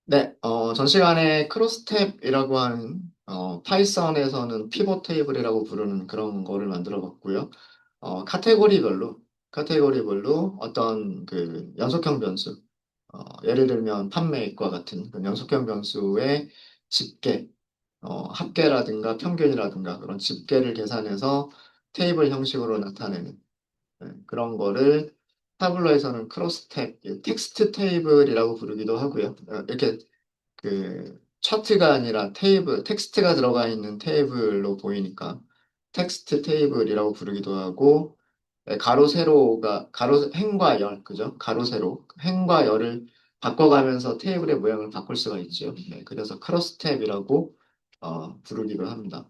네, 전 시간에 크로스탭이라고 하는, 파이썬에서는 피벗 테이블이라고 부르는 그런 거를 만들어 봤고요. 카테고리별로 어떤 그 연속형 변수, 예를 들면 판매액과 같은 그 연속형 변수의 집계, 합계라든가 평균이라든가 그런 집계를 계산해서 테이블 형식으로 나타내는 그런 거를 타블로에서는 크로스탭, 텍스트 테이블이라고 부르기도 하고요. 이렇게 그 차트가 아니라 텍스트가 들어가 있는 테이블로 보이니까 텍스트 테이블이라고 부르기도 하고, 가로 세로가 행과 열, 그죠? 가로 세로 행과 열을 바꿔가면서 테이블의 모양을 바꿀 수가 있죠. 네, 그래서 크로스탭이라고 부르기도 합니다.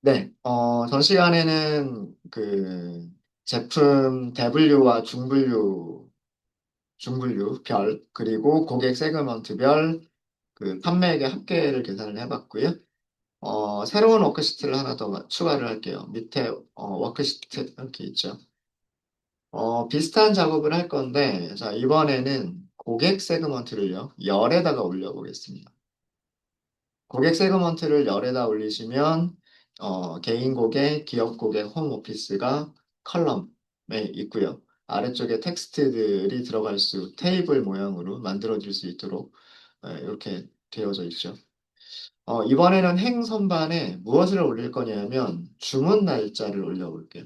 네, 전 시간에는 그 제품 대분류와 중분류 별, 그리고 고객 세그먼트별 그 판매액의 합계를 계산을 해봤고요. 새로운 워크시트를 하나 더 추가를 할게요. 밑에 워크시트 이렇게 있죠. 비슷한 작업을 할 건데, 자, 이번에는 고객 세그먼트를요, 열에다가 올려보겠습니다. 고객 세그먼트를 열에다 올리시면, 개인 고객, 기업 고객, 홈 오피스가 컬럼에 있고요. 아래쪽에 텍스트들이 테이블 모양으로 만들어질 수 있도록 이렇게 되어져 있죠. 이번에는 행 선반에 무엇을 올릴 거냐면 주문 날짜를 올려볼게요.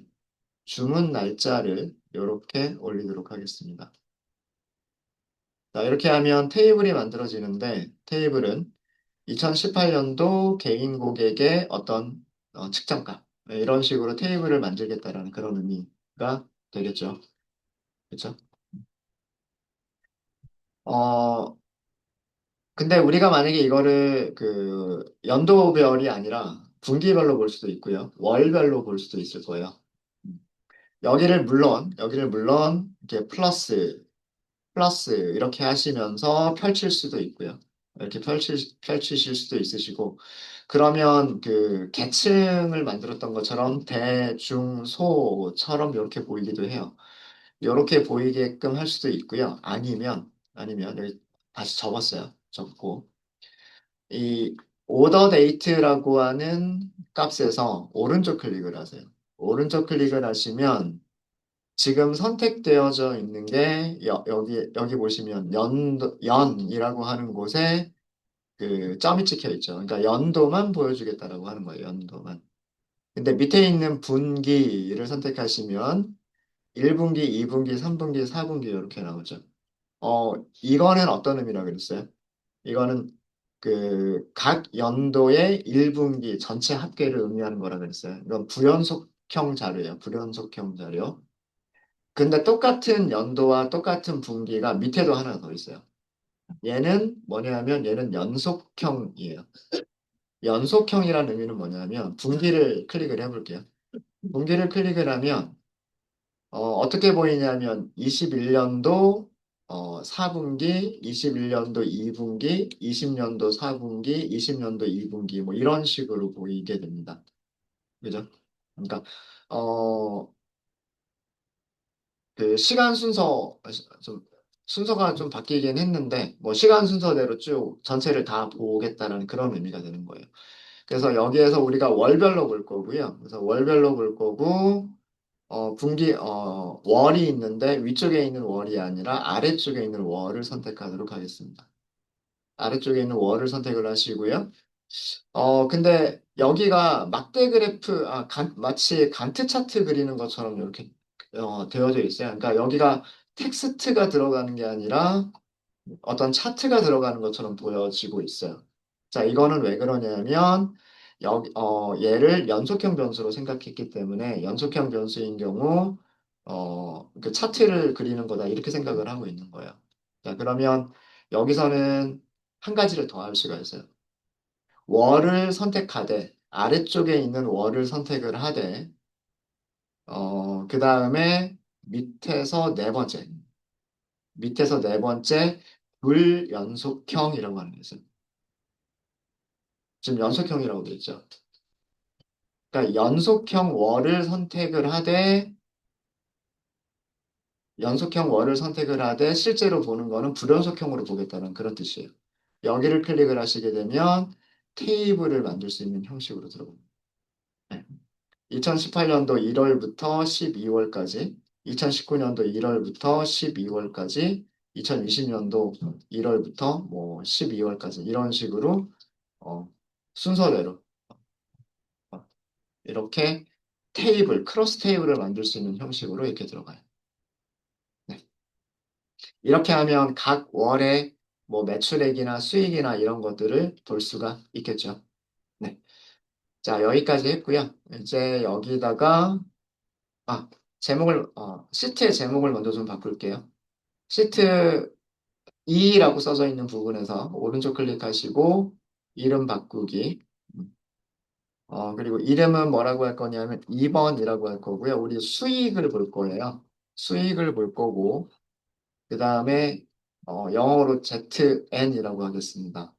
주문 날짜를 이렇게 올리도록 하겠습니다. 자, 이렇게 하면 테이블이 만들어지는데 테이블은 2018년도 개인 고객의 어떤 측정값 이런 식으로 테이블을 만들겠다라는 그런 의미가 되겠죠. 그렇죠? 어, 근데 우리가 만약에 이거를 그 연도별이 아니라 분기별로 볼 수도 있고요. 월별로 볼 수도 있을 거예요. 음. 여기를 물론 이렇게 플러스 이렇게 하시면서 펼칠 수도 있고요. 이렇게 펼치실 수도 있으시고, 그러면 그 계층을 만들었던 것처럼 대중소처럼 이렇게 보이기도 해요. 이렇게 보이게끔 할 수도 있고요. 아니면 여기 다시 접었어요. 접고 이 오더 데이트라고 하는 값에서 오른쪽 클릭을 하세요. 오른쪽 클릭을 하시면 지금 선택되어져 있는 게 여기 보시면 연이라고 하는 곳에 그 점이 찍혀 있죠. 그러니까 연도만 보여주겠다라고 하는 거예요. 연도만. 근데 밑에 있는 분기를 선택하시면 1분기, 2분기, 3분기, 4분기 이렇게 나오죠. 이거는 어떤 의미라고 그랬어요? 이거는 그 각 연도의 1분기 전체 합계를 의미하는 거라 그랬어요. 이건 불연속형 자료예요. 불연속형 자료. 근데 똑같은 연도와 똑같은 분기가 밑에도 하나 더 있어요. 얘는 뭐냐면 얘는 연속형이에요. 연속형이라는 의미는 뭐냐면 분기를 클릭을 해볼게요. 분기를 클릭을 하면 어떻게 보이냐면 21년도 4분기, 21년도 2분기, 20년도 4분기, 20년도 2분기 뭐 이런 식으로 보이게 됩니다. 그죠? 그러니까 어, 그 시간 좀 순서가 좀 바뀌긴 했는데 뭐 시간 순서대로 쭉 전체를 다 보겠다는 그런 의미가 되는 거예요. 그래서 여기에서 우리가 월별로 볼 거고요. 그래서 월별로 볼 거고 월이 있는데 위쪽에 있는 월이 아니라 아래쪽에 있는 월을 선택하도록 하겠습니다. 아래쪽에 있는 월을 선택을 하시고요. 근데 여기가 막대 그래프, 마치 간트 차트 그리는 것처럼 이렇게 되어져 있어요. 그러니까 여기가 텍스트가 들어가는 게 아니라 어떤 차트가 들어가는 것처럼 보여지고 있어요. 자, 이거는 왜 그러냐면 얘를 연속형 변수로 생각했기 때문에 연속형 변수인 경우 그 차트를 그리는 거다 이렇게 생각을 하고 있는 거예요. 자, 그러면 여기서는 한 가지를 더 할 수가 있어요. 월을 선택하되 아래쪽에 있는 월을 선택을 하되 그 다음에 밑에서 네 번째 불연속형이라고 하는 게 있어요. 지금 연속형이라고 되어 있죠. 그러니까 연속형 월을 선택을 하되 연속형 월을 선택을 하되 실제로 보는 거는 불연속형으로 보겠다는 그런 뜻이에요. 여기를 클릭을 하시게 되면 테이블을 만들 수 있는 형식으로 들어갑니다. 네. 2018년도 1월부터 12월까지, 2019년도 1월부터 12월까지, 2020년도 1월부터 뭐 12월까지 이런 식으로 어, 순서대로 어, 이렇게 테이블, 크로스 테이블을 만들 수 있는 형식으로 이렇게 들어가요. 네. 이렇게 하면 각 월의 뭐 매출액이나 수익이나 이런 것들을 볼 수가 있겠죠. 네. 자, 여기까지 했고요. 이제 여기다가 제목을 시트의 제목을 먼저 좀 바꿀게요. 시트 2라고 써져 있는 부분에서 오른쪽 클릭하시고 이름 바꾸기. 그리고 이름은 뭐라고 할 거냐면 2번이라고 할 거고요. 우리 수익을 볼 거예요. 수익을 볼 거고 그 다음에 영어로 ZN이라고 하겠습니다.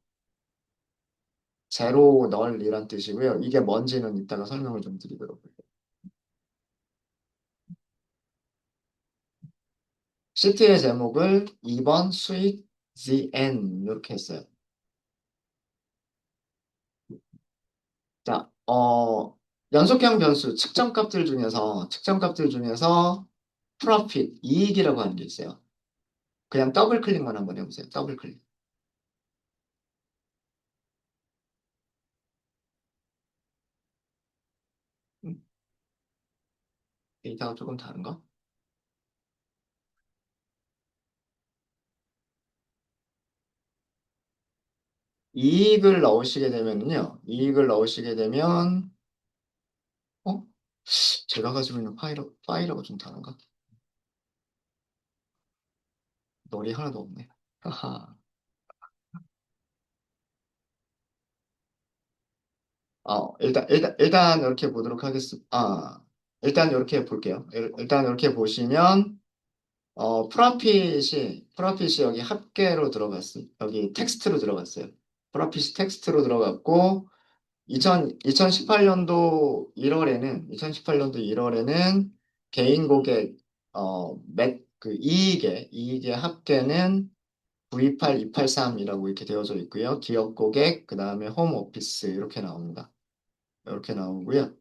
제로 널이란 뜻이고요. 이게 뭔지는 이따가 설명을 좀 드리도록 할게요. 시트의 제목을 2번 수익 ZN 이렇게 했어요. 자, 연속형 변수 측정값들 중에서 profit, 이익이라고 하는 게 있어요. 그냥 더블 클릭만 한번 해보세요. 더블 클릭. 음, 데이터가 조금 다른가? 이익을 넣으시게 되면, 어? 제가 가지고 있는 파일하고 좀 다른가? 널이 하나도 없네. 하하. 일단 이렇게 보도록 하겠습니다. 일단 이렇게 볼게요. 일단 이렇게 보시면, 프로핏이 여기 합계로 들어갔어요. 여기 텍스트로 들어갔어요. 프로핏이 텍스트로 들어갔고, 2018년도 1월에는 개인 고객, 이익의 합계는 928,283이라고 이렇게 되어져 있고요. 기업 고객, 그 다음에 홈 오피스, 이렇게 나옵니다. 이렇게 나오고요.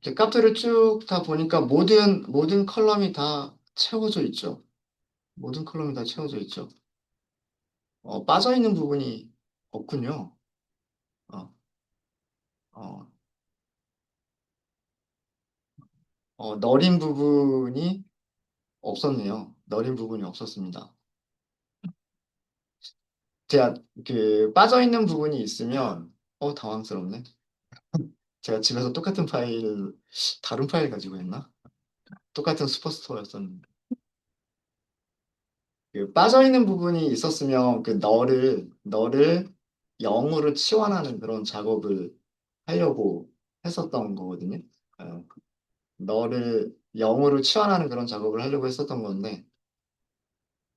이렇게 값들을 쭉 다 보니까 모든 컬럼이 다 채워져 있죠. 모든 컬럼이 다 채워져 있죠. 빠져 있는 부분이 없군요. 어, 어, 너린 부분이 없었네요. 너린 부분이 없었습니다. 제가 빠져 있는 부분이 있으면, 당황스럽네. 제가 집에서 똑같은 다른 파일 가지고 했나? 똑같은 슈퍼스토어였었는데. 빠져 있는 부분이 있었으면 너를 0으로 치환하는 그런 작업을 하려고 했었던 거거든요. 어, 너를 0으로 치환하는 그런 작업을 하려고 했었던 건데,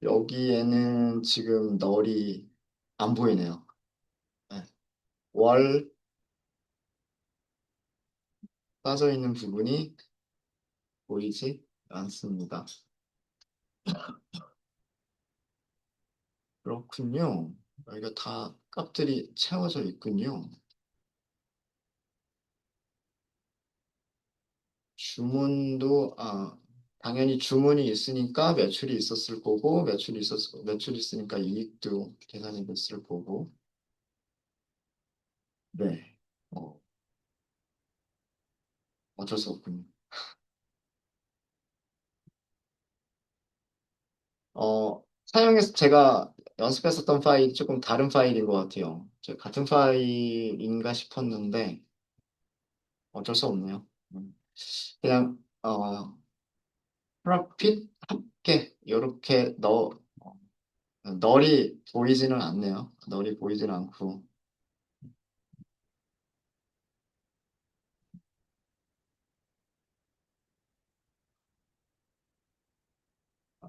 여기에는 지금 널이 안 보이네요. 네. 월 빠져 있는 부분이 보이지 않습니다. 그렇군요. 여기가 다 값들이 채워져 있군요. 당연히 주문이 있으니까 매출이 있으니까 이익도 계산이 됐을 거고, 네. 어, 어쩔 수 없군요. 제가 연습했었던 파일이 조금 다른 파일인 것 같아요. 같은 파일인가 싶었는데, 어쩔 수 없네요. 그냥, 프로핏 합계, 이렇게 널이 보이지는 않네요. 널이 보이지는 않고, 어,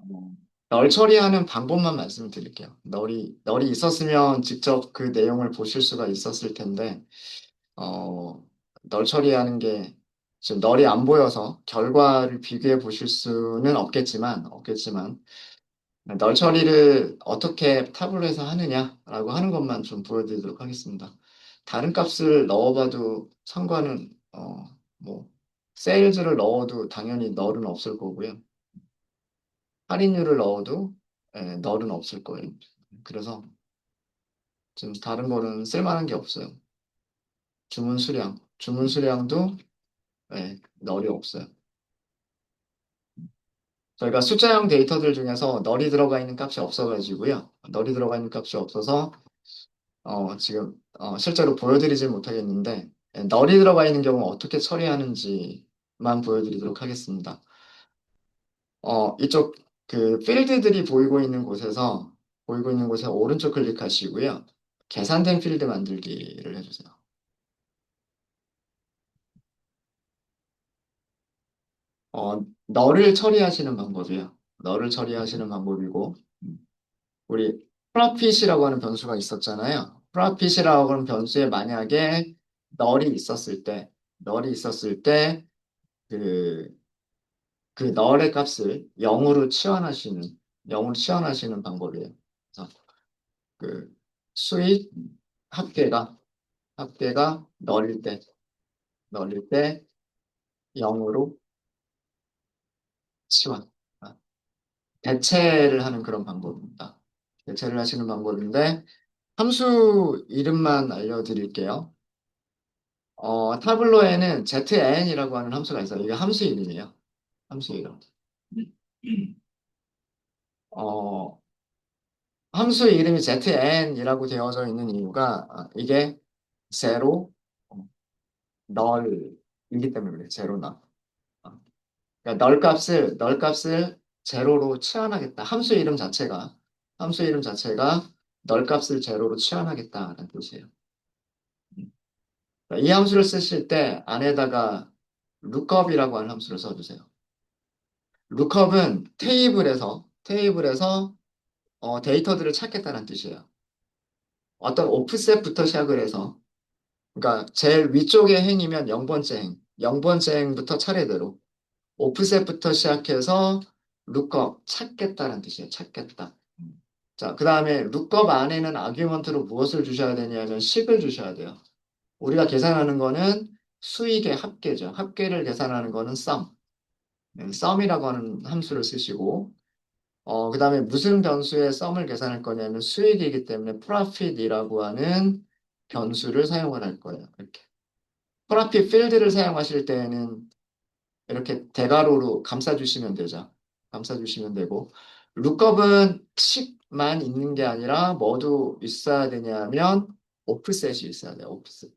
널 처리하는 방법만 말씀드릴게요. 널이 있었으면 직접 그 내용을 보실 수가 있었을 텐데, 널 처리하는 게 지금 널이 안 보여서 결과를 비교해 보실 수는 없겠지만, 널 처리를 어떻게 타블로에서 하느냐라고 하는 것만 좀 보여드리도록 하겠습니다. 다른 값을 넣어봐도 상관은, 뭐, 세일즈를 넣어도 당연히 널은 없을 거고요. 할인율을 넣어도 널은 없을 거예요. 그래서 지금 다른 거는 쓸만한 게 없어요. 주문 수량도 널이 없어요. 저희가 숫자형 데이터들 중에서 널이 들어가 있는 값이 없어가지고요. 널이 들어가 있는 값이 없어서 지금 실제로 보여드리진 못하겠는데 널이 들어가 있는 경우 어떻게 처리하는지만 보여드리도록 하겠습니다. 이쪽 그 필드들이 보이고 있는 곳에 오른쪽 클릭하시고요. 계산된 필드 만들기를 해주세요. 널을 처리하시는 방법이에요. 널을 처리하시는 방법이고 우리 프로핏이라고 하는 변수가 있었잖아요. 프로핏이라고 하는 변수에 만약에 널이 있었을 때, 그, 그 널의 값을 0으로 치환하시는 방법이에요. 그래서 그 수익 합계가, 합계가 널일 때 0으로 치환. 아, 대체를 하는 그런 방법입니다. 대체를 하시는 방법인데, 함수 이름만 알려드릴게요. 타블로에는 ZN이라고 하는 함수가 있어요. 이게 함수 이름이에요. 함수 이름. 어, 함수 이름이 ZN이라고 되어져 있는 이유가 이게 제로, 널이기 때문에 그래요. 제로 널. 그러니까 널 값을 제로로 치환하겠다. 함수 이름 자체가 널 값을 제로로 치환하겠다는 뜻이에요. 이 함수를 쓰실 때 안에다가 lookup이라고 하는 함수를 써주세요. 룩업은 테이블에서 데이터들을 찾겠다는 뜻이에요. 어떤 오프셋부터 시작을 해서, 그러니까 제일 위쪽의 행이면 0번째 행부터 차례대로 오프셋부터 시작해서 룩업 찾겠다는 뜻이에요. 찾겠다. 자, 그 다음에 룩업 안에는 아규먼트로 무엇을 주셔야 되냐면 식을 주셔야 돼요. 우리가 계산하는 거는 수익의 합계죠. 합계를 계산하는 거는 sum이라고 하는 함수를 쓰시고, 그 다음에 무슨 변수의 썸을 계산할 거냐면 수익이기 때문에 profit이라고 하는 변수를 사용을 할 거예요. 이렇게. profit 필드를 사용하실 때에는 이렇게 대괄호로 감싸주시면 되죠. 감싸주시면 되고, 룩업은 식만 있는 게 아니라 뭐도 있어야 되냐면 오프셋이 있어야 돼요. 오프셋.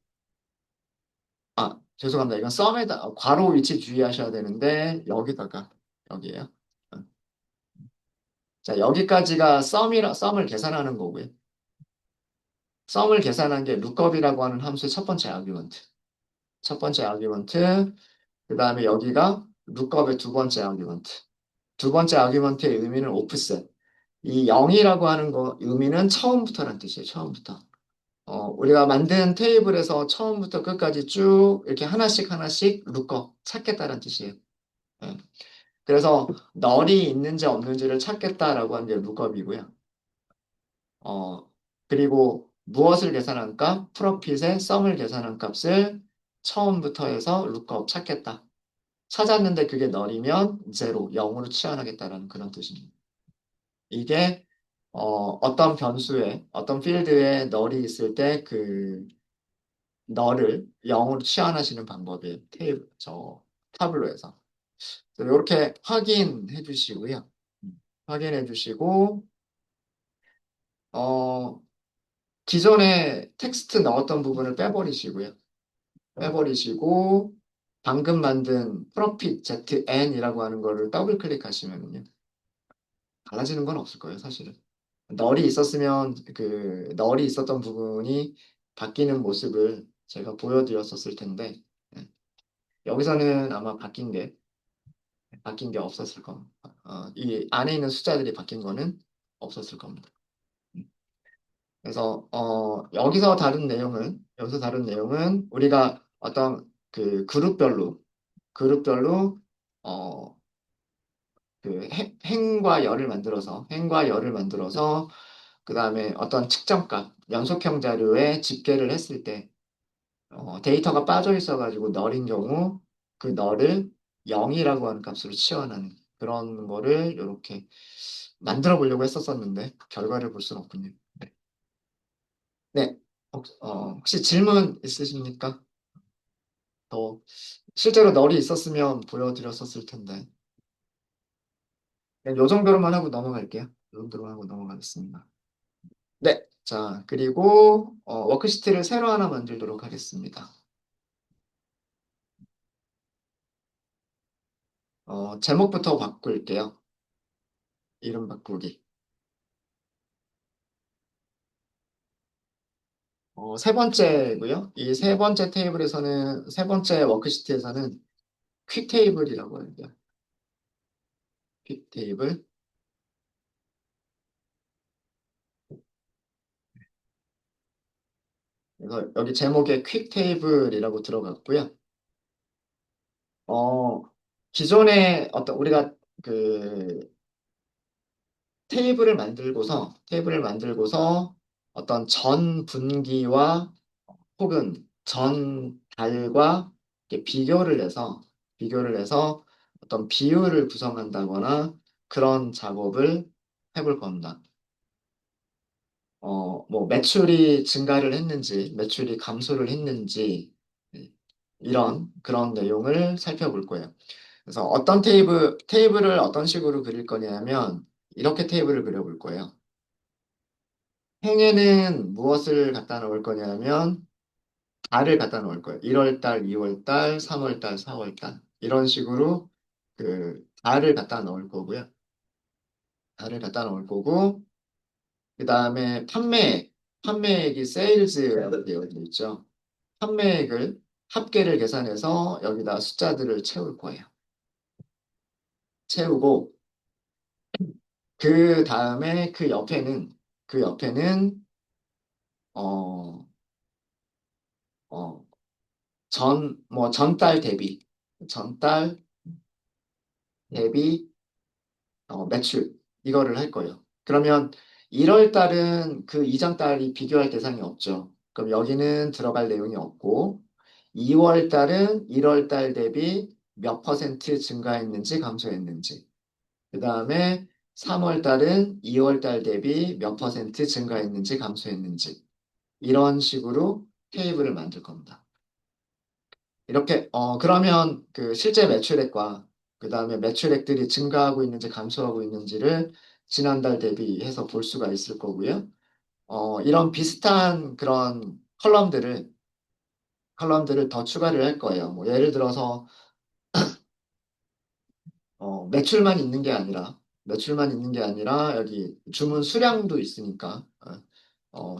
죄송합니다. 이건 썸에다 괄호 위치 주의하셔야 되는데 여기에요. 어. 자, 여기까지가 썸을 계산하는 거고요. 썸을 계산한 게 룩업이라고 하는 함수의 첫 번째 아규먼트. 첫 번째 아규먼트. 그 다음에 여기가 룩업의 두 번째 아규먼트. 두 번째 아규먼트의 의미는 오프셋. 이 0이라고 하는 거 의미는 처음부터란 뜻이에요. 처음부터. 우리가 만든 테이블에서 처음부터 끝까지 쭉 이렇게 하나씩 룩업 찾겠다는 뜻이에요. 예. 그래서 널이 있는지 없는지를 찾겠다라고 하는 게 룩업이고요. 그리고 무엇을 계산한 값? 프로핏의 썸을 계산한 값을 처음부터 해서 룩업 찾겠다. 찾았는데 그게 널이면 제로, 0으로 치환하겠다라는 그런 뜻입니다. 이게 어떤 필드에 널이 있을 때 그 널을 0으로 치환하시는 방법이에요. 타블로에서. 이렇게 확인해 주시고요. 확인해 주시고, 어, 기존에 텍스트 넣었던 부분을 빼버리시고, 방금 만든 profit ZN이라고 하는 거를 더블 클릭하시면요. 달라지는 건 없을 거예요, 사실은. 널이 있었던 부분이 바뀌는 모습을 제가 보여드렸었을 텐데, 예. 여기서는 아마 바뀐 게 없었을 겁니다. 이 안에 있는 숫자들이 바뀐 거는 없었을 겁니다. 그래서 여기서 다른 내용은 우리가 어떤 그 그룹별로 그룹별로 어, 그 행과 열을 만들어서 그다음에 어떤 측정값, 연속형 자료에 집계를 했을 때 데이터가 빠져 있어가지고 널인 경우 그 널을 0이라고 하는 값으로 치환하는 그런 거를 이렇게 만들어 보려고 했었었는데 결과를 볼 수는 없군요. 네. 네. 혹시 질문 있으십니까? 더 실제로 널이 있었으면 보여드렸었을 텐데. 그냥 요 정도로만 하고 넘어갈게요. 요 정도로만 하고 넘어가겠습니다. 네. 자, 그리고 워크시트를 새로 하나 만들도록 하겠습니다. 제목부터 바꿀게요. 이름 바꾸기. 세 번째고요. 이 세 번째 테이블에서는 세 번째 워크시트에서는 퀵 테이블이라고 해요. 퀵 테이블. 그래서 여기 제목에 퀵 테이블이라고 들어갔고요. 어, 기존에 어떤 우리가 그 테이블을 만들고서 어떤 전 분기와 혹은 전 달과 이렇게 비교를 해서 어떤 비율을 구성한다거나 그런 작업을 해볼 겁니다. 뭐 매출이 증가를 했는지, 매출이 감소를 했는지 이런 그런 내용을 살펴볼 거예요. 그래서 어떤 테이블을 어떤 식으로 그릴 거냐면 이렇게 테이블을 그려볼 거예요. 행에는 무엇을 갖다 놓을 거냐면 달을 갖다 놓을 거예요. 1월 달, 2월 달, 3월 달, 4월 달 이런 식으로 그 달을 갖다 놓을 거고요. 달을 갖다 놓을 거고 그 다음에 판매액이 세일즈라고 되어 있죠. 판매액을 합계를 계산해서 여기다 숫자들을 채울 거예요. 채우고 그 다음에 그 옆에는 어, 어, 뭐 전달 전달 대비 매출 이거를 할 거예요. 그러면 1월 달은 그 이전 달이 비교할 대상이 없죠. 그럼 여기는 들어갈 내용이 없고 2월 달은 1월 달 대비 몇 퍼센트 증가했는지 감소했는지 그 다음에 3월 달은 2월 달 대비 몇 퍼센트 증가했는지 감소했는지 이런 식으로 테이블을 만들 겁니다. 이렇게 그러면 그 실제 매출액과 그 다음에 매출액들이 증가하고 있는지 감소하고 있는지를 지난달 대비해서 볼 수가 있을 거고요. 이런 비슷한 그런 컬럼들을 더 추가를 할 거예요. 뭐 예를 들어서 매출만 있는 게 아니라 여기 주문 수량도 있으니까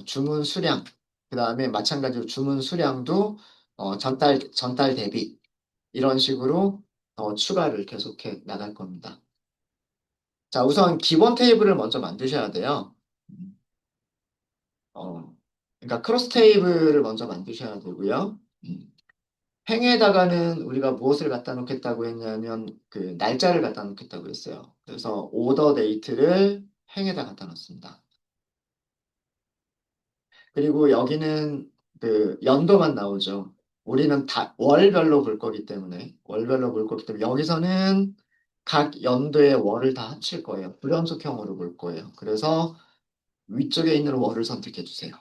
주문 수량 그 다음에 마찬가지로 주문 수량도 전달 대비 이런 식으로 더 추가를 계속해 나갈 겁니다. 자, 우선 기본 테이블을 먼저 만드셔야 돼요. 어, 그러니까 크로스 테이블을 먼저 만드셔야 되고요. 행에다가는 우리가 무엇을 갖다 놓겠다고 했냐면 그 날짜를 갖다 놓겠다고 했어요. 그래서 오더 데이트를 행에다 갖다 놓습니다. 그리고 여기는 그 연도만 나오죠. 우리는 다 월별로 볼 거기 때문에 여기서는 각 연도의 월을 다 합칠 거예요. 불연속형으로 볼 거예요. 그래서 위쪽에 있는 월을 선택해 주세요.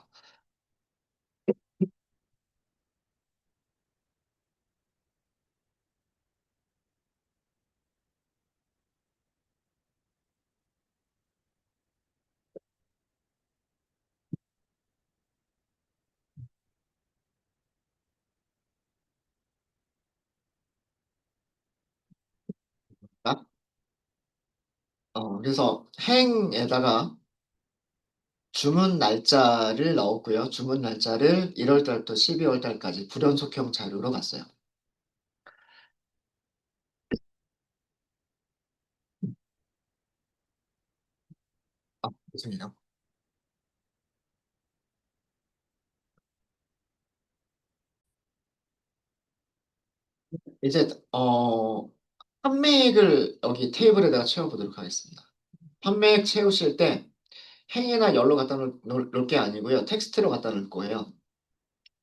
아, 그래서 행에다가 주문 날짜를 넣었고요. 주문 날짜를 1월 달부터 12월 달까지 불연속형 자료로 봤어요. 죄송해요. 이제, 판매액을 여기 테이블에다가 채워보도록 하겠습니다. 판매액 채우실 때 행이나 열로 갖다 놓을 게 아니고요. 텍스트로 갖다 놓을 거예요.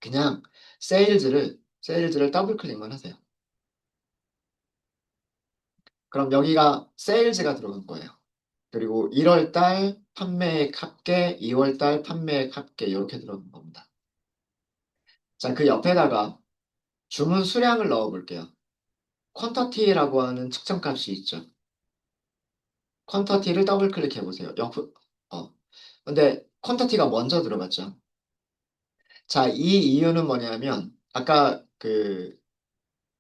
그냥 세일즈를 더블 클릭만 하세요. 그럼 여기가 세일즈가 들어간 거예요. 그리고 1월 달 판매액 합계, 2월 달 판매액 합계 이렇게 들어간 겁니다. 자, 그 옆에다가 주문 수량을 넣어 볼게요. 퀀터티라고 하는 측정값이 있죠. 퀀터티를 더블 클릭해 보세요. 어. 근데 퀀터티가 먼저 들어갔죠. 자, 이 이유는 뭐냐면 아까 그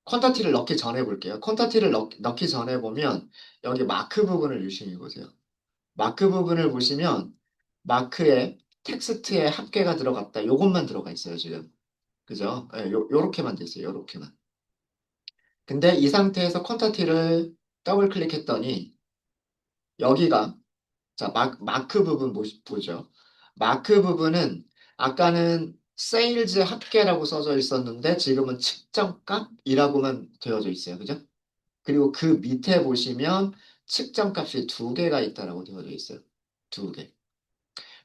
퀀터티를 넣기 전에 볼게요. 퀀터티를 넣기 전에 보면 여기 마크 부분을 유심히 보세요. 마크 부분을 보시면 마크에 텍스트에 합계가 들어갔다. 요것만 들어가 있어요, 지금. 그죠? 예, 요렇게만 돼 있어요. 요렇게만. 근데 이 상태에서 퀀터티를 더블 클릭했더니 여기가 자, 마크 부분 보죠. 마크 부분은 아까는 세일즈 합계라고 써져 있었는데 지금은 측정값이라고만 되어져 있어요. 그죠? 그리고 그 밑에 보시면 측정값이 두 개가 있다라고 되어져 있어요. 두 개.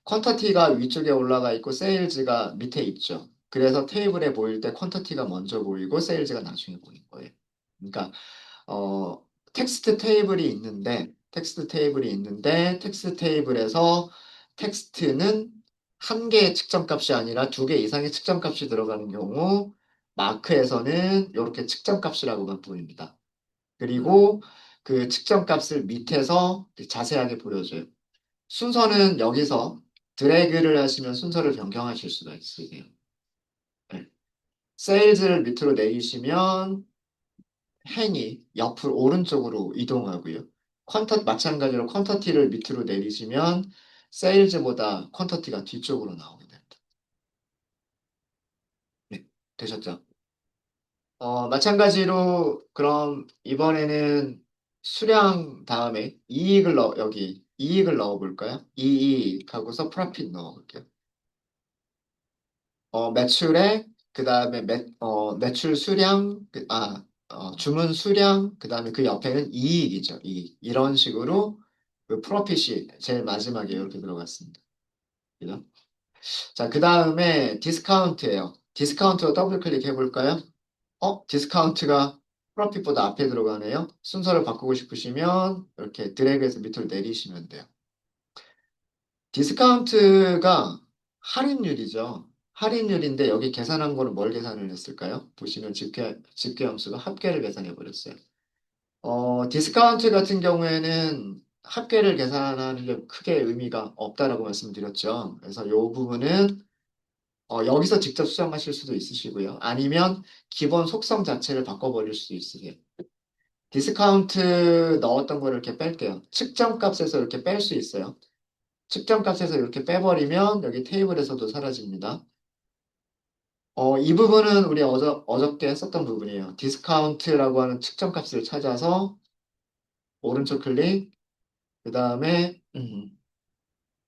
퀀터티가 위쪽에 올라가 있고 세일즈가 밑에 있죠. 그래서 테이블에 보일 때 퀀터티가 먼저 보이고 세일즈가 나중에 보이는 거예요. 그러니까 어, 텍스트 테이블에서 텍스트는 한 개의 측정값이 아니라 두 개 이상의 측정값이 들어가는 경우 마크에서는 이렇게 측정값이라고만 보입니다. 그리고 그 측정값을 밑에서 자세하게 보여줘요. 순서는 여기서 드래그를 하시면 순서를 변경하실 수가 있으세요. 네. 세일즈를 밑으로 내리시면 행이 옆으로 오른쪽으로 이동하고요. 마찬가지로 퀀터티를 밑으로 내리시면 세일즈보다 퀀터티가 뒤쪽으로 나오게 됩니다. 네, 되셨죠? 마찬가지로 그럼 이번에는 수량 다음에 이익을 넣어 볼까요? 이익하고서 프로핏 넣어 볼게요. 매출액, 그 다음에 매출 수량, 주문 수량, 그 다음에 그 옆에는 이익이죠. 이익. 이런 식으로 그 프로핏이 제일 마지막에 이렇게 들어갔습니다. 그죠? 자, 그 다음에 디스카운트예요. 디스카운트로 더블 클릭해 볼까요? 디스카운트가 프로핏보다 앞에 들어가네요. 순서를 바꾸고 싶으시면 이렇게 드래그해서 밑으로 내리시면 돼요. 디스카운트가 할인율이죠. 할인율인데 여기 계산한 거는 뭘 계산을 했을까요? 보시면 집계 함수가 합계를 계산해 버렸어요. 디스카운트 같은 경우에는 합계를 계산하는 게 크게 의미가 없다라고 말씀드렸죠. 그래서 이 부분은 여기서 직접 수정하실 수도 있으시고요. 아니면 기본 속성 자체를 바꿔버릴 수도 있으세요. 디스카운트 넣었던 거를 이렇게 뺄게요. 측정값에서 이렇게 뺄 수 있어요. 측정값에서 이렇게 빼버리면 여기 테이블에서도 사라집니다. 이 부분은 우리 어저께 썼던 부분이에요. 디스카운트라고 하는 측정값을 찾아서 오른쪽 클릭, 그 다음에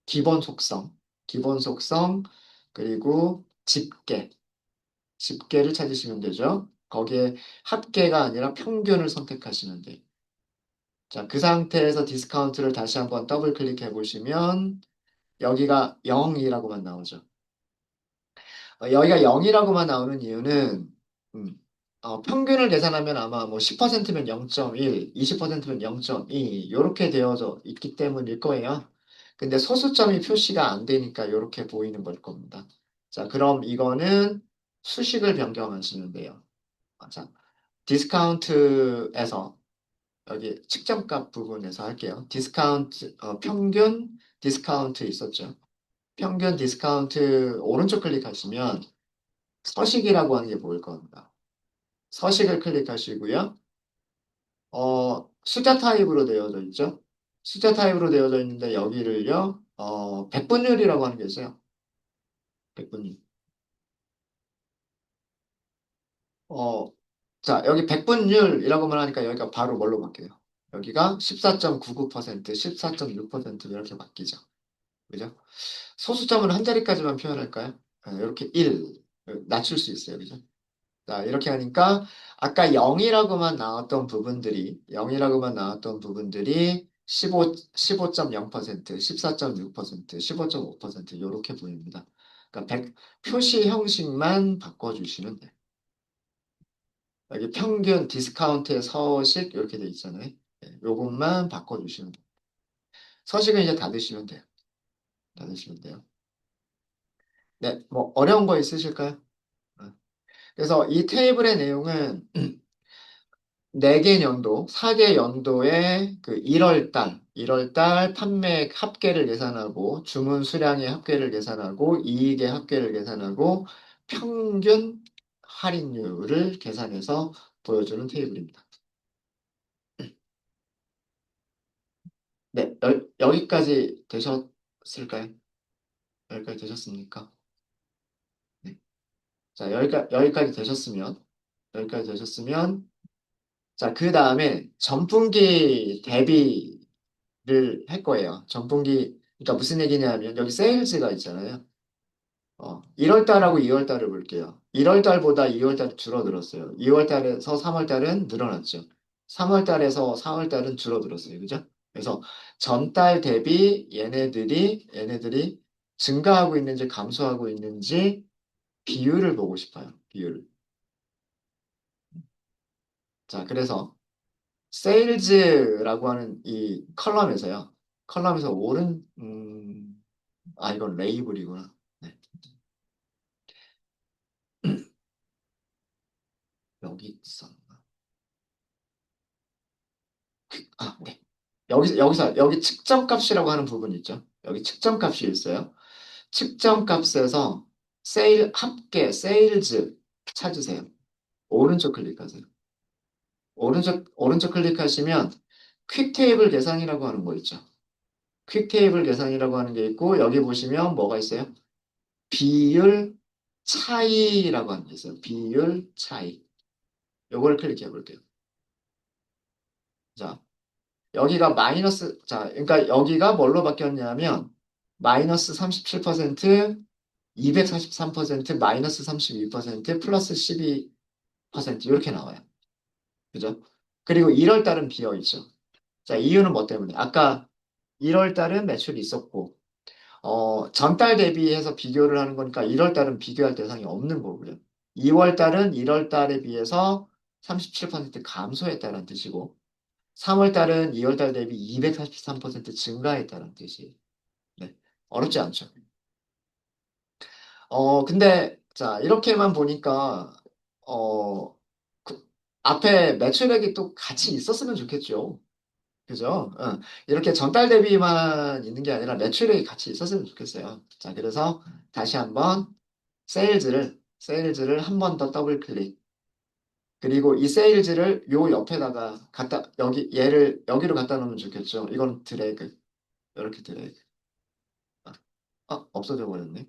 기본 속성, 기본 속성, 그리고 집계를 찾으시면 되죠. 거기에 합계가 아니라 평균을 선택하시면 돼요. 자, 그 상태에서 디스카운트를 다시 한번 더블 클릭해 보시면 여기가 0이라고만 나오죠. 여기가 0이라고만 나오는 이유는 음, 평균을 계산하면 아마 뭐 10%면 0.1, 20%면 0.2 이렇게 되어져 있기 때문일 거예요. 근데 소수점이 표시가 안 되니까 이렇게 보이는 걸 겁니다. 자, 그럼 이거는 수식을 변경하시면 돼요. 자, 디스카운트에서 여기 측정값 부분에서 할게요. 평균 디스카운트 있었죠. 평균 디스카운트 오른쪽 클릭하시면 서식이라고 하는 게 보일 겁니다. 서식을 클릭하시고요. 숫자 타입으로 되어져 있죠. 숫자 타입으로 되어져 있는데 여기를요. 백분율이라고 하는 게 있어요. 백분율. 어, 자, 여기 백분율이라고만 하니까 여기가 바로 뭘로 바뀌어요? 여기가 14.99%, 14.6% 이렇게 바뀌죠. 그죠? 소수점은 한 자리까지만 표현할까요? 이렇게 1 낮출 수 있어요. 그죠? 자, 이렇게 하니까 아까 0이라고만 나왔던 부분들이 0이라고만 나왔던 부분들이 15.0%, 14.6%, 15.5% 이렇게 보입니다. 그러니까 표시 형식만 바꿔주시면 돼요. 여기 평균 디스카운트의 서식 이렇게 돼 있잖아요. 네, 요것만 바꿔주시면 돼요. 서식은 이제 다 드시면 돼요. 다 드시면 돼요. 네, 뭐 어려운 거 있으실까요? 어. 그래서 이 테이블의 내용은 4개 연도, 4개 연도의 그 1월 달 판매액 합계를 계산하고 주문 수량의 합계를 계산하고 이익의 합계를 계산하고 평균 할인율을 계산해서 보여주는 테이블입니다. 네, 여기까지 되셨을까요? 여기까지 되셨습니까? 네. 자, 여기까지 되셨으면, 자, 그 다음에 전분기 대비를 할 거예요. 전분기, 그러니까 무슨 얘기냐면, 여기 세일즈가 있잖아요. 1월 달하고 2월 달을 볼게요. 1월 달보다 2월 달이 줄어들었어요. 2월 달에서 3월 달은 늘어났죠. 3월 달에서 4월 달은 줄어들었어요. 그죠? 그래서 전달 대비 얘네들이 증가하고 있는지 감소하고 있는지 비율을 보고 싶어요. 비율. 자, 그래서 세일즈라고 하는 이 컬럼에서 이건 레이블이구나. 네, 여기 있어. 네. 여기 측정값이라고 하는 부분 있죠. 여기 측정값이 있어요. 측정값에서 세일즈 찾으세요. 오른쪽 클릭하세요. 오른쪽 클릭하시면 퀵 테이블 계산이라고 하는 거 있죠. 퀵 테이블 계산이라고 하는 게 있고, 여기 보시면 뭐가 있어요? 비율 차이라고 하는 게 있어요. 비율 차이. 요걸 클릭해 볼게요. 자, 그러니까 여기가 뭘로 바뀌었냐면, 마이너스 37%, 243%, 마이너스 32%, 플러스 12% 이렇게 나와요. 그죠? 그리고 1월 달은 비어 있죠. 자, 이유는 뭐 때문에? 아까 1월 달은 매출이 있었고, 전달 대비해서 비교를 하는 거니까 1월 달은 비교할 대상이 없는 거고요. 2월 달은 1월 달에 비해서 37% 감소했다는 뜻이고, 3월 달은 2월 달 대비 243% 증가했다는 뜻이에요. 네. 어렵지 않죠. 근데, 자, 이렇게만 보니까, 어, 그, 앞에 매출액이 또 같이 있었으면 좋겠죠. 그죠? 이렇게 전달 대비만 있는 게 아니라 매출액이 같이 있었으면 좋겠어요. 자, 그래서 다시 한번 세일즈를 한 번 더 더블 클릭. 그리고 이 세일즈를 요 옆에다가 얘를 여기로 갖다 놓으면 좋겠죠. 이건 드래그. 이렇게 드래그. 아, 없어져 버렸네.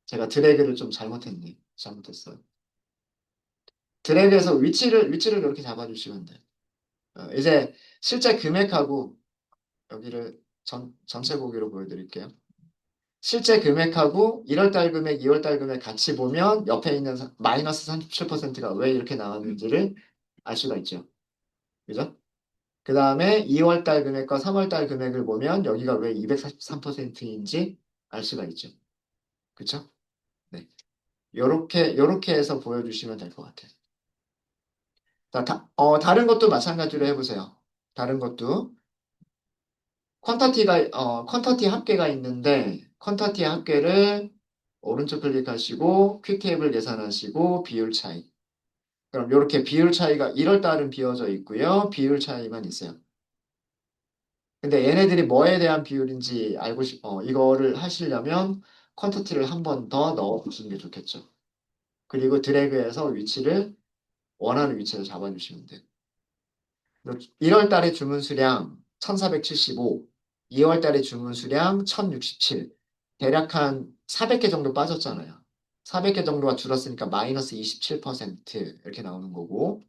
제가 드래그를 좀 잘못했네. 잘못했어요. 드래그해서 위치를 이렇게 잡아주시면 돼요. 이제 실제 금액하고 여기를 전체 보기로 보여드릴게요. 실제 금액하고 1월 달 금액, 2월 달 금액 같이 보면 옆에 있는 마이너스 37%가 왜 이렇게 나왔는지를 알 수가 있죠. 그죠? 그 다음에 2월 달 금액과 3월 달 금액을 보면 여기가 왜 243%인지 알 수가 있죠. 그쵸? 네. 요렇게 해서 보여주시면 될 것 같아요. 다른 것도 마찬가지로 해보세요. 다른 것도. 퀀터티 합계가 있는데, 퀀터티 합계를 오른쪽 클릭하시고, 퀵 테이블 계산하시고, 비율 차이. 그럼 이렇게 비율 차이가 1월 달은 비워져 있고요. 비율 차이만 있어요. 근데 얘네들이 뭐에 대한 비율인지 이거를 하시려면 퀀터티를 한 번 더 넣어 보시는 게 좋겠죠. 그리고 드래그해서 원하는 위치를 잡아주시면 돼요. 1월 달에 주문 수량 1475, 2월 달에 주문 수량 1067, 대략 한 400개 정도 빠졌잖아요. 400개 정도가 줄었으니까 마이너스 27% 이렇게 나오는 거고,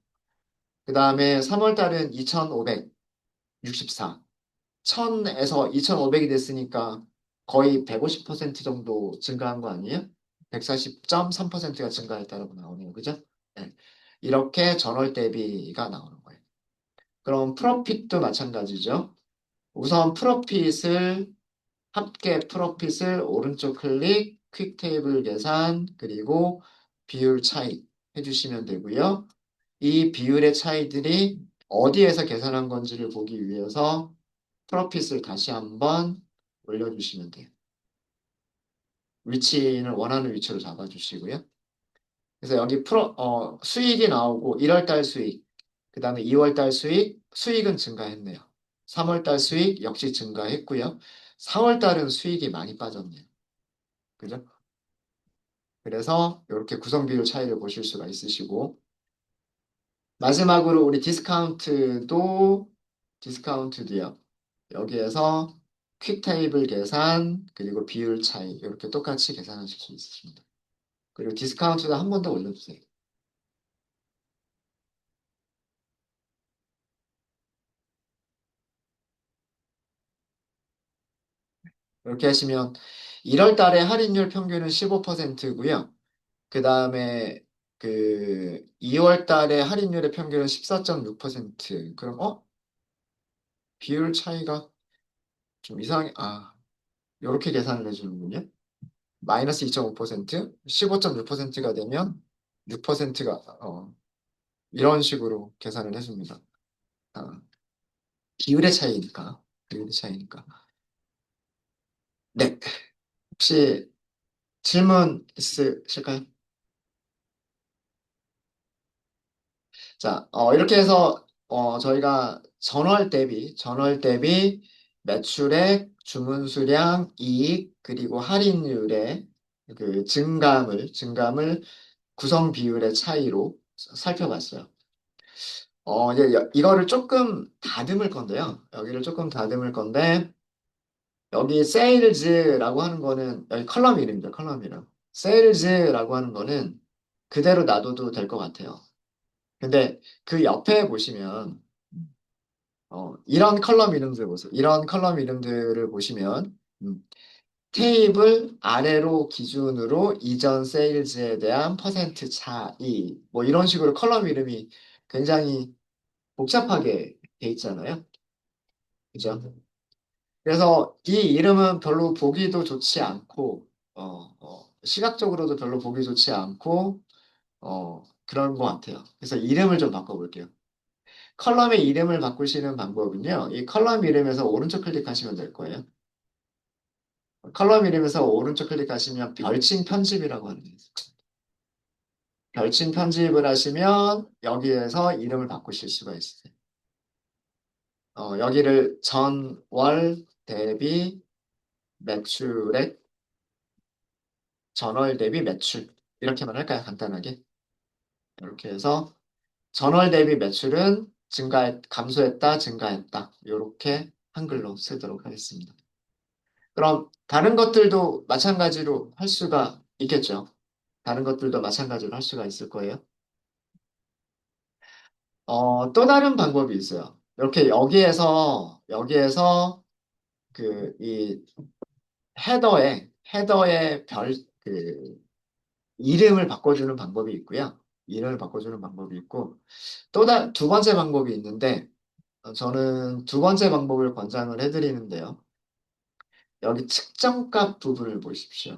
그 다음에 3월 달은 2564, 1000에서 2500이 됐으니까 거의 150% 정도 증가한 거 아니에요? 140.3%가 증가했다고 나오네요. 그죠? 네. 이렇게 전월 대비가 나오는 거예요. 그럼 프로핏도 마찬가지죠. 우선 합계 프로핏을 오른쪽 클릭, 퀵 테이블 계산, 그리고 비율 차이 해주시면 되고요. 이 비율의 차이들이 어디에서 계산한 건지를 보기 위해서 프로핏을 다시 한번 올려주시면 돼요. 위치는 원하는 위치로 잡아주시고요. 그래서 여기 수익이 나오고 1월 달 수익, 그 다음에 2월 달 수익은 증가했네요. 3월 달 수익 역시 증가했고요. 4월 달은 수익이 많이 빠졌네요. 그죠? 그래서 이렇게 구성 비율 차이를 보실 수가 있으시고, 마지막으로 우리 디스카운트도요. 여기에서 퀵 테이블 계산, 그리고 비율 차이, 이렇게 똑같이 계산하실 수 있으십니다. 그리고 디스카운트도 한 번 더 올려주세요. 이렇게 하시면 1월 달에 할인율 평균은 15%고요. 그 다음에 2월 달에 할인율의 평균은 14.6%. 그럼 비율 차이가 좀 이상해. 이렇게 계산을 해주는군요. 마이너스 2.5%, 15.6%가 되면 6%가 이런 식으로 계산을 해줍니다. 아, 비율의 차이니까. 비율의 차이니까. 네. 혹시 질문 있으실까요? 자, 이렇게 해서 저희가 전월 대비 매출액, 주문 수량, 이익, 그리고 할인율의 증감을 구성 비율의 차이로 살펴봤어요. 이제 이거를 조금 다듬을 건데요. 여기를 조금 다듬을 건데, 여기 세일즈라고 하는 거는, 여기 컬럼 이름입니다. 컬럼 이름. 세일즈라고 하는 거는 그대로 놔둬도 될 것 같아요. 근데 그 옆에 보시면 이런 컬럼 이름들 보세요. 이런 컬럼 이름들을 보시면 테이블 아래로 기준으로 이전 세일즈에 대한 퍼센트 차이 뭐 이런 식으로 컬럼 이름이 굉장히 복잡하게 돼 있잖아요. 그죠? 그래서 이 이름은 별로 보기도 좋지 않고 시각적으로도 별로 보기 좋지 않고 그런 것 같아요. 그래서 이름을 좀 바꿔볼게요. 컬럼의 이름을 바꾸시는 방법은요. 이 컬럼 이름에서 오른쪽 클릭하시면 될 거예요. 컬럼 이름에서 오른쪽 클릭하시면 별칭 편집이라고 하는 게 있어요. 별칭 편집을 하시면 여기에서 이름을 바꾸실 수가 있어요. 여기를 전월 대비 매출액, 전월 대비 매출 이렇게만 할까요? 간단하게. 이렇게 해서 전월 대비 매출은 감소했다, 증가했다. 이렇게 한글로 쓰도록 하겠습니다. 그럼 다른 것들도 마찬가지로 할 수가 있겠죠. 다른 것들도 마찬가지로 할 수가 있을 거예요. 또 다른 방법이 있어요. 이렇게 여기에서 이 헤더에 이름을 바꿔주는 방법이 있고요. 이름을 바꿔주는 방법이 있고, 두 번째 방법이 있는데, 저는 두 번째 방법을 권장을 해드리는데요. 여기 측정값 부분을 보십시오.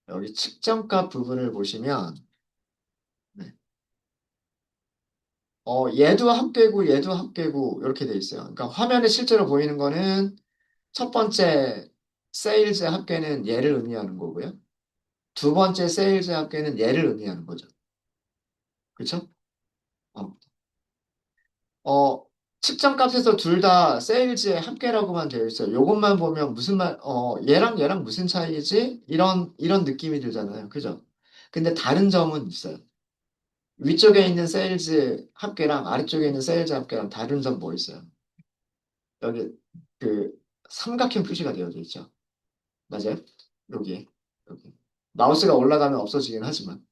여기 측정값 부분을 보시면, 네. 얘도 합계고, 이렇게 돼 있어요. 그러니까 화면에 실제로 보이는 거는 첫 번째 세일즈 합계는 얘를 의미하는 거고요. 두 번째 세일즈 합계는 얘를 의미하는 거죠. 그렇죠? 어, 측정값에서 둘 다 세일즈의 합계라고만 되어 있어요. 요것만 보면 얘랑 무슨 차이지? 이런 느낌이 들잖아요. 그죠? 근데 다른 점은 있어요. 위쪽에 있는 세일즈 합계랑 아래쪽에 있는 세일즈 합계랑 다른 점 뭐 있어요? 여기 그 삼각형 표시가 되어져 있죠. 맞아요? 여기에. 여기. 마우스가 올라가면 없어지긴 하지만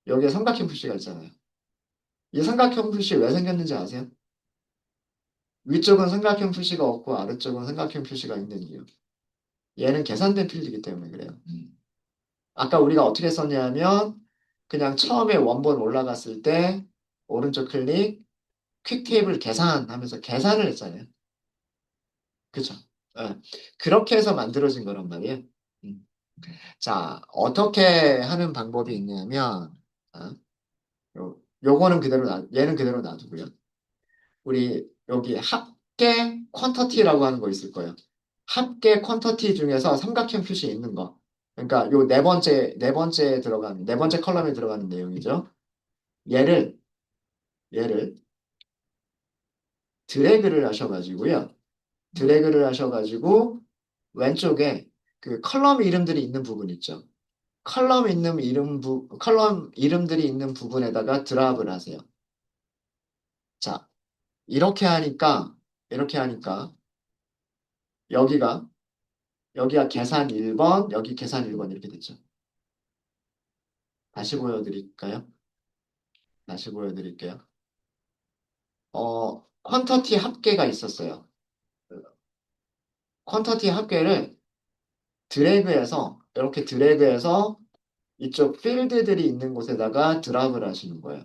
여기에 삼각형 표시가 있잖아요. 이 삼각형 표시 왜 생겼는지 아세요? 위쪽은 삼각형 표시가 없고 아래쪽은 삼각형 표시가 있는 이유. 얘는 계산된 필드이기 때문에 그래요. 아까 우리가 어떻게 썼냐면 그냥 처음에 원본 올라갔을 때 오른쪽 클릭, 퀵 테이블 계산하면서 계산을 했잖아요. 그죠? 예. 그렇게 해서 만들어진 거란 말이에요. 음. 자, 어떻게 하는 방법이 있냐면, 어, 요거는 그대로 얘는 그대로 놔두고요. 우리 여기 합계 퀀터티라고 하는 거 있을 거예요. 합계 퀀터티 중에서 삼각형 표시 있는 거. 그러니까 요 네 번째 들어가는, 네 번째 컬럼에 들어가는 내용이죠. 얘를, 얘를 드래그를 하셔가지고요. 드래그를 하셔가지고 왼쪽에 그 컬럼 이름들이 있는 부분 있죠. 컬럼 이름들이 있는 부분에다가 드랍을 하세요. 자, 이렇게 하니까, 이렇게 하니까, 여기가, 여기가 계산 1번, 여기 계산 1번 이렇게 됐죠. 다시 보여드릴까요? 다시 보여드릴게요. 퀀터티 합계가 있었어요. 퀀터티 합계를 드래그해서, 이렇게 드래그해서 이쪽 필드들이 있는 곳에다가 드랍을 하시는 거예요.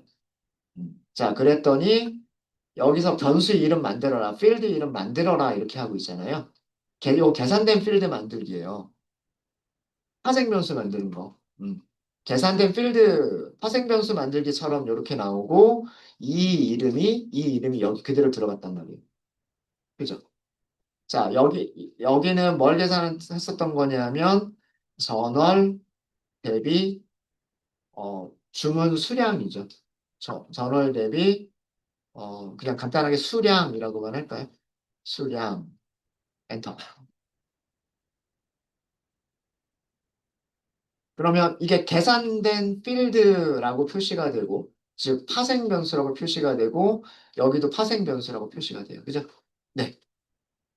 자, 그랬더니 여기서 변수 이름 만들어라, 필드 이름 만들어라 이렇게 하고 있잖아요. 요 계산된 필드 만들기예요. 파생 변수 만드는 거. 계산된 필드 파생 변수 만들기처럼 이렇게 나오고 이 이름이 여기 그대로 들어갔단 말이에요. 그죠? 자, 여기는 뭘 계산했었던 거냐면 전월 대비 주문 수량이죠. 전월 대비 그냥 간단하게 수량이라고만 할까요? 수량 엔터. 그러면 이게 계산된 필드라고 표시가 되고, 즉 파생 변수라고 표시가 되고, 여기도 파생 변수라고 표시가 돼요. 그죠? 네.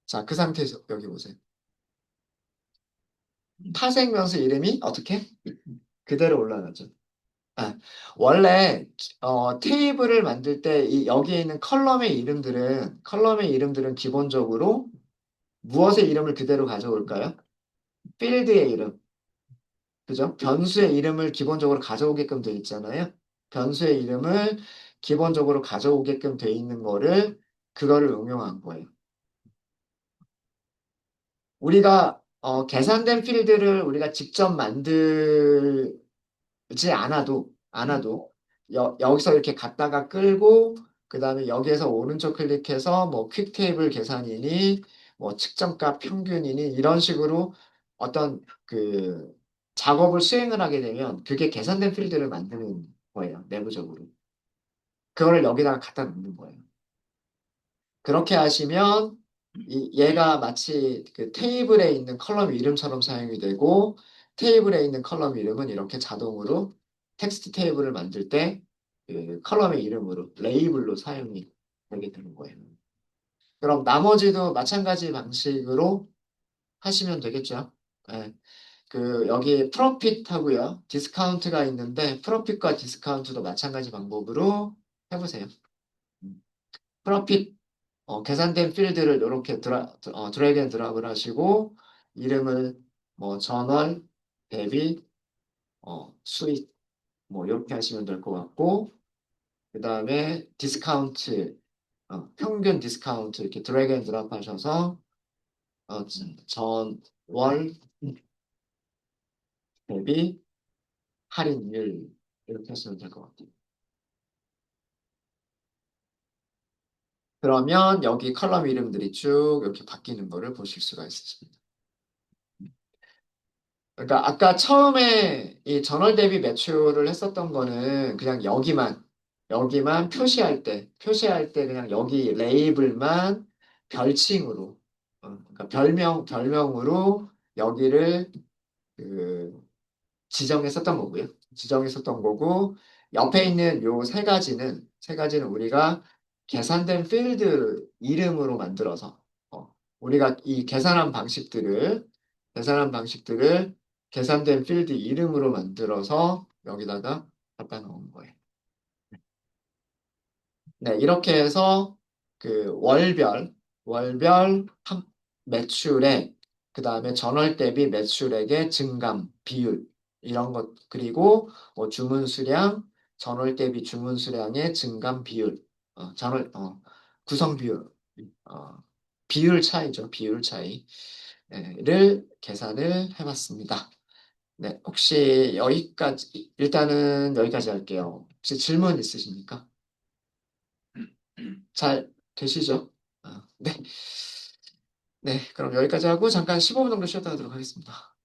자, 그 상태에서 여기 보세요. 파생 변수 이름이 어떻게? 그대로 올라가죠. 아, 원래 테이블을 만들 때 여기에 있는 컬럼의 이름들은 기본적으로 무엇의 이름을 그대로 가져올까요? 필드의 이름. 그죠? 변수의 이름을 기본적으로 가져오게끔 돼 있잖아요. 변수의 이름을 기본적으로 가져오게끔 돼 있는 그거를 응용한 거예요. 우리가 계산된 필드를 우리가 직접 만들지 않아도 여기서 이렇게 갖다가 끌고 그 다음에 여기에서 오른쪽 클릭해서 뭐 퀵 테이블 계산이니 뭐 측정값 평균이니 이런 식으로 어떤 그 작업을 수행을 하게 되면 그게 계산된 필드를 만드는 거예요. 내부적으로. 그거를 여기다가 갖다 놓는 거예요. 그렇게 하시면 얘가 마치 그 테이블에 있는 컬럼 이름처럼 사용이 되고 테이블에 있는 컬럼 이름은 이렇게 자동으로 텍스트 테이블을 만들 때 그 컬럼의 이름으로 레이블로 사용이 되게 되는 거예요. 그럼 나머지도 마찬가지 방식으로 하시면 되겠죠. 네. 그 여기 프로핏하고요. 디스카운트가 있는데 프로핏과 디스카운트도 마찬가지 방법으로 해보세요. 음. 프로핏 계산된 필드를 이렇게 드래그 앤 드랍을 하시고 이름을 뭐 전월, 대비, 수익 뭐 이렇게 하시면 될 것 같고 그 다음에 디스카운트, 평균 디스카운트 이렇게 드래그 앤 드랍 하셔서 전월 대비 할인율 이렇게 하시면 될 것 같아요. 그러면 여기 컬럼 이름들이 쭉 이렇게 바뀌는 거를 보실 수가 있습니다. 그러니까 아까 처음에 이 전월 대비 매출을 했었던 거는 그냥 여기만 표시할 때 그냥 여기 레이블만 별칭으로, 그러니까 별명으로 여기를 그 지정했었던 거고요. 지정했었던 거고, 옆에 있는 요 세 가지는 우리가 계산된 필드 이름으로 만들어서, 우리가 이 계산한 방식들을 계산된 필드 이름으로 만들어서 여기다가 갖다 놓은 거예요. 네, 이렇게 해서 그 매출액, 그 다음에 전월 대비 매출액의 증감 비율, 이런 것, 그리고 뭐 주문 수량, 전월 대비 주문 수량의 증감 비율, 구성 비율, 어, 비율 차이죠. 비율 차이를 계산을 해봤습니다. 네, 혹시 여기까지, 일단은 여기까지 할게요. 혹시 질문 있으십니까? 잘 되시죠? 네. 네, 그럼 여기까지 하고 잠깐 15분 정도 쉬었다 가도록 하겠습니다.